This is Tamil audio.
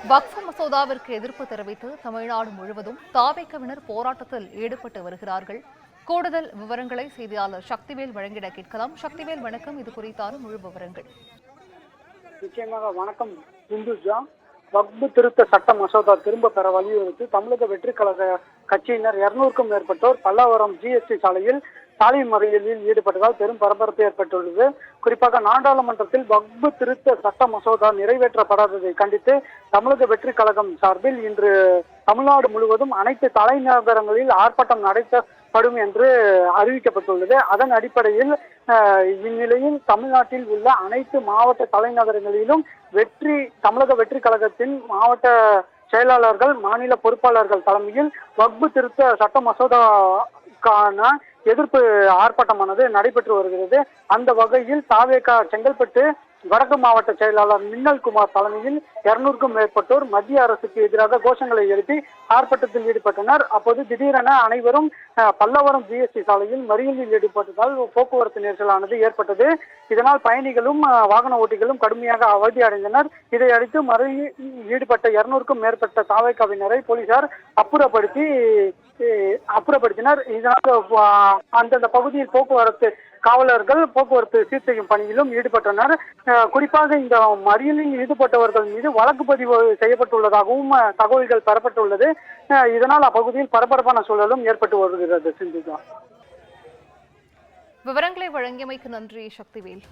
வக்ஃப் மசோதாவிற்கு எதிர்ப்பு தெரிவித்து தமிழ்நாடு முழுவதும் தாவேக்கவினர் போராட்டத்தில் ஈடுபட்டு வருகிறார்கள். கூடுதல் விவரங்களை செய்தியாளர் சக்திவேல் வழங்கிட கேட்கலாம். சக்திவேல், வணக்கம். இது குறித்தான முழு விவரங்கள். நிச்சயமாக வணக்கம் இந்துஜா. வக்ஃப் திருத்த சட்ட மசோதா திரும்ப பெற வலியுறுத்தி தமிழக வெற்றி கழக கட்சியினர் 200க்கும் மேற்பட்டோர் பல்லாவரம் GST சாலையில் சாலை மறியலில் ஈடுபட்டதால் பெரும் பரபரப்பு ஏற்பட்டுள்ளது. குறிப்பாக நாடாளுமன்றத்தில் வக்ஃப் திருத்த சட்ட மசோதா நிறைவேற்றப்படாததை கண்டித்து தமிழக வெற்றி கழகம் சார்பில் இன்று தமிழ்நாடு முழுவதும் அனைத்து தலைநகரங்களில் ஆர்ப்பாட்டம் நடத்தப்படும் என்று அறிவிக்கப்பட்டுள்ளது. அதன் அடிப்படையில் இந்நிலையில் தமிழ்நாட்டில் உள்ள அனைத்து மாவட்ட தலைநகரங்களிலும் தமிழக வெற்றி கழகத்தின் மாவட்ட செயலாளர்கள், மாநில பொறுப்பாளர்கள் தலைமையில் வக்ஃப் திருத்த சட்ட மசோதாக்கான எதிர்ப்பு ஆர்ப்பாட்டமானது நடைபெற்று வருகிறது. அந்த வகையில் தாவேகா செங்கல்பட்டு வடக்கு மாவட்ட செயலாளர் மின்னல் குமார் தலைமையில் 200க்கும் மேற்பட்டோர் மத்திய அரசுக்கு எதிராக கோஷங்களை எழுப்பி ஆர்ப்பாட்டத்தில் ஈடுபட்டனர். அப்போது திடீரென அனைவரும் பல்லாவரம் GST சாலையில் மறியலில் ஈடுபட்டதால் போக்குவரத்து நெரிசலானது ஏற்பட்டது. இதனால் பயணிகளும் வாகன ஓட்டிகளும் கடுமையாக அவதி அடைந்தனர். இதையடுத்து மறியலில் ஈடுபட்ட 200க்கும் மேற்பட்ட தாவேகாவினரை போலீசார் அப்புறப்படுத்தினர். இதனால் அந்தந்த பகுதியில் போக்குவரத்து காவலர்கள் போக்குவரத்து சீர் செய்யும் பணியிலும் ஈடுபட்டனர். குறிப்பாக இந்த மறியலில் ஈடுபட்டவர்கள் மீது வழக்கு பதிவு செய்யப்பட்டுள்ளதாகவும் தகவல்கள் பெறப்பட்டுள்ளது. இதனால் அப்பகுதியில் பரபரப்பான சூழலும் ஏற்பட்டு வருகிறது. சிந்துஜா, விவரங்களை வழங்கியமைக்கு நன்றி சக்திவேல்.